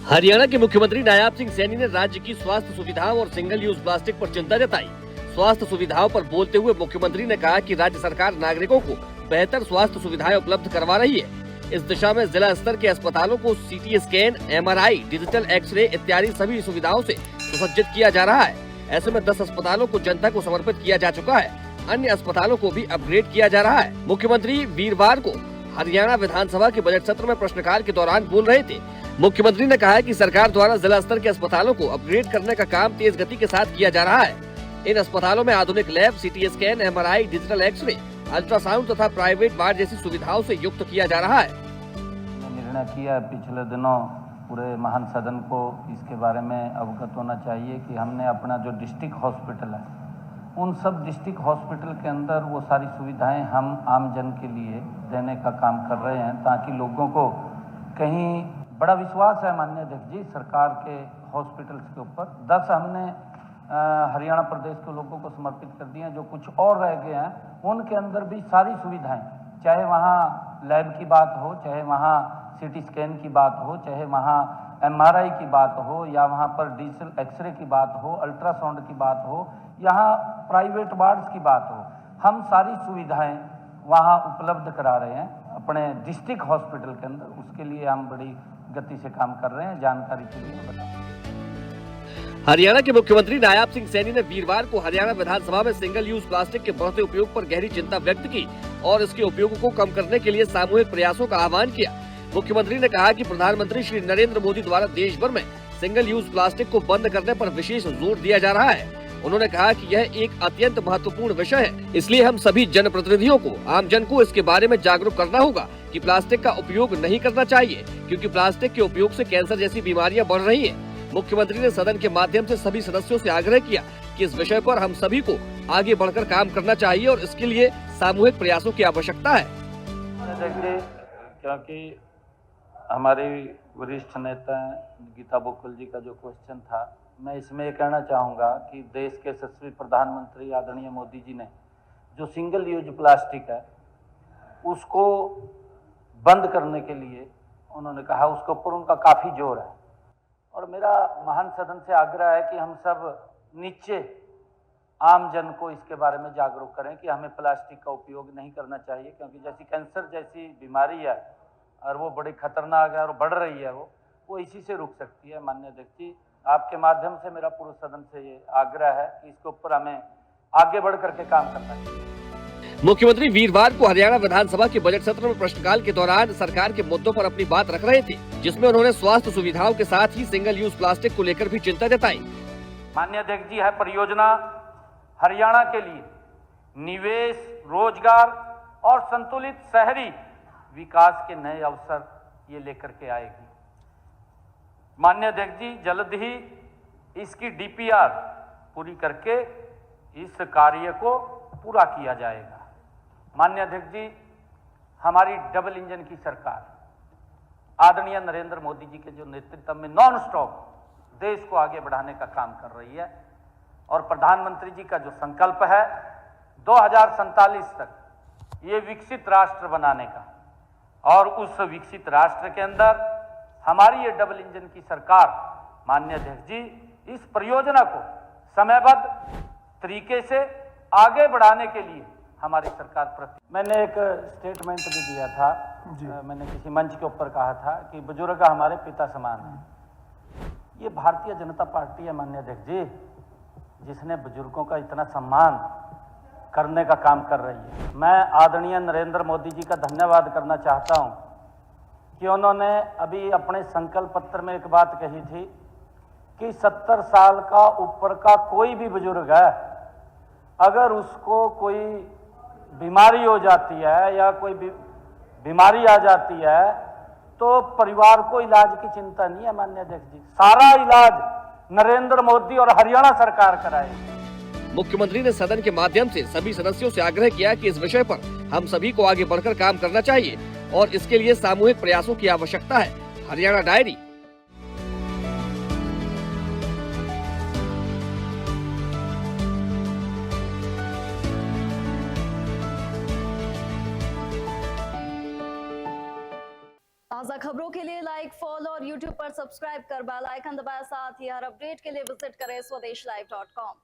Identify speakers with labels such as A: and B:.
A: हरियाणा के मुख्यमंत्री नायाब सिंह सैनी ने राज्य की स्वास्थ्य सुविधाओं और सिंगल यूज प्लास्टिक पर चिंता जताई। स्वास्थ्य सुविधाओं पर बोलते हुए मुख्यमंत्री ने कहा कि राज्य सरकार नागरिकों को बेहतर स्वास्थ्य सुविधाएं उपलब्ध करवा रही है। इस दिशा में जिला स्तर के अस्पतालों को सीटी स्कैन, MRI, डिजिटल एक्सरे इत्यादि सभी सुविधाओं से सुसज्जित किया जा रहा है। ऐसे में 10 अस्पतालों को जनता को समर्पित किया जा चुका है। अन्य अस्पतालों को भी अपग्रेड किया जा रहा है। मुख्यमंत्री वीरवार को हरियाणा विधानसभा के बजट सत्र में प्रश्नकाल के दौरान बोल रहे थे। मुख्यमंत्री ने कहा कि सरकार द्वारा जिला स्तर के अस्पतालों को अपग्रेड करने का काम तेज गति के साथ किया जा रहा है। इन अस्पतालों में आधुनिक lab, CT scan, MRI, digital x-ray, ultrasound तथा प्राइवेट वार्ड जैसी सुविधाओं से युक्त किया जा रहा है।
B: निर्णय किया पिछले दिनों पूरे महान सदन को इसके बारे में अवगत होना चाहिए कि हमने अपना जो डिस्ट्रिक्ट हॉस्पिटल है उन सब डिस्ट्रिक्ट हॉस्पिटल के अंदर वो सारी सुविधाएं हम आम जन के लिए देने का काम कर रहे हैं, ताकि लोगों को कहीं बड़ा विश्वास है माननीय अध्यक्ष जी सरकार के हॉस्पिटल्स के ऊपर। 10 हमने हरियाणा प्रदेश के लोगों को समर्पित कर दिए हैं। जो कुछ और रह गए हैं उनके अंदर भी सारी सुविधाएं, चाहे वहाँ लैब की बात हो, चाहे वहाँ CT स्कैन की बात हो, चाहे वहाँ MRI की बात हो, या वहाँ पर डिजिटल एक्सरे की बात हो, अल्ट्रासाउंड की बात हो, यहाँ प्राइवेट वार्ड्स की बात हो, हम सारी सुविधाएं वहाँ उपलब्ध करा रहे हैं अपने डिस्ट्रिक्ट हॉस्पिटल के अंदर। उसके लिए हम बड़ी गति से काम कर रहे हैं। जानकारी के लिए बता।
A: हरियाणा के मुख्यमंत्री नायाब सिंह सैनी ने वीरवार को हरियाणा विधानसभा में सिंगल यूज प्लास्टिक के बढ़ते उपयोग पर गहरी चिंता व्यक्त की और इसके उपयोग को कम करने के लिए सामूहिक प्रयासों का आह्वान किया। मुख्यमंत्री ने कहा कि प्रधानमंत्री श्री नरेंद्र मोदी द्वारा देश भर में सिंगल यूज प्लास्टिक को बंद करने पर विशेष जोर दिया जा रहा है। उन्होंने कहा कि यह एक अत्यंत महत्वपूर्ण विषय है, इसलिए हम सभी जनप्रतिनिधियों को, आम जन को इसके बारे में जागरूक करना होगा कि प्लास्टिक का उपयोग नहीं करना चाहिए, क्योंकि प्लास्टिक के उपयोग से कैंसर जैसी बीमारियां बढ़ रही हैं। मुख्यमंत्री ने सदन के माध्यम से सभी सदस्यों से आग्रह किया कि इस विषय पर हम सभी को आगे बढ़कर काम करना चाहिए और इसके लिए सामूहिक प्रयासों की आवश्यकता है।
B: देखिए, क्योंकि हमारी वरिष्ठ नेता गीता बकुल जी का जो क्वेश्चन था, मैं इसमें ये कहना चाहूँगा कि देश के यशस्वी प्रधानमंत्री आदरणीय मोदी जी ने जो सिंगल यूज प्लास्टिक है उसको बंद करने के लिए उन्होंने कहा, उसके ऊपर उनका काफ़ी जोर है। और मेरा महान सदन से आग्रह है कि हम सब नीचे आम जन को इसके बारे में जागरूक करें कि हमें प्लास्टिक का उपयोग नहीं करना चाहिए, क्योंकि जैसी कैंसर जैसी बीमारी है और वो बड़ी खतरनाक है और बढ़ रही है, वो इसी से रुक सकती है। माननीय अध्यक्ष जी, आपके माध्यम से मेरा पूरे सदन से ये आग्रह है कि इसके ऊपर हमें आगे बढ़ करके काम करना चाहिए।
A: मुख्यमंत्री वीरवार को हरियाणा विधानसभा के बजट सत्र में प्रश्नकाल के दौरान सरकार के मुद्दों पर अपनी बात रख रहे थे, जिसमें उन्होंने स्वास्थ्य सुविधाओं के साथ ही सिंगल यूज प्लास्टिक को लेकर भी चिंता जताई।
B: माननीय अध्यक्ष जी, है परियोजना हरियाणा के लिए निवेश, रोजगार और संतुलित शहरी विकास के नए अवसर ये लेकर के आएगी। माननीय अध्यक्ष जी, जल्द ही इसकी DPR पूरी करके इस कार्य को पूरा किया जाएगा। माननीय अध्यक्ष जी, हमारी डबल इंजन की सरकार आदरणीय नरेंद्र मोदी जी के जो नेतृत्व में नॉन स्टॉप देश को आगे बढ़ाने का काम कर रही है और प्रधानमंत्री जी का जो संकल्प है 2047 तक ये विकसित राष्ट्र बनाने का, और उस विकसित राष्ट्र के अंदर हमारी ये डबल इंजन की सरकार, माननीय अध्यक्ष जी, इस परियोजना को समयबद्ध तरीके से आगे बढ़ाने के लिए हमारी सरकार प्रति। मैंने एक स्टेटमेंट भी दिया था, मैंने किसी मंच के ऊपर कहा था कि बुजुर्ग हमारे पिता समान हैं। ये भारतीय जनता पार्टी है माननीय अध्यक्ष जी, जिसने बुजुर्गों का इतना सम्मान करने का काम कर रही है। मैं आदरणीय नरेंद्र मोदी जी का धन्यवाद करना चाहता हूं कि उन्होंने अभी अपने संकल्प पत्र में एक बात कही थी कि 70 साल का ऊपर का कोई भी बुजुर्ग है, अगर उसको कोई बीमारी हो जाती है या कोई बीमारी आ जाती है तो परिवार को इलाज की चिंता नहीं है। माननीय अध्यक्ष जी, सारा इलाज नरेंद्र मोदी और हरियाणा सरकार कराएगी।
A: मुख्यमंत्री ने सदन के माध्यम से सभी सदस्यों से आग्रह किया कि इस विषय पर हम सभी को आगे बढ़कर काम करना चाहिए और इसके लिए सामूहिक प्रयासों की आवश्यकता है। हरियाणा डायरी।
C: ताज़ा खबर खबरों के लिए लाइक, फॉलो और यूट्यूब पर सब्सक्राइब कर बेल आइकन दबाएं। साथ ही हर अपडेट के लिए विजिट करें स्वदेशलाइव.com।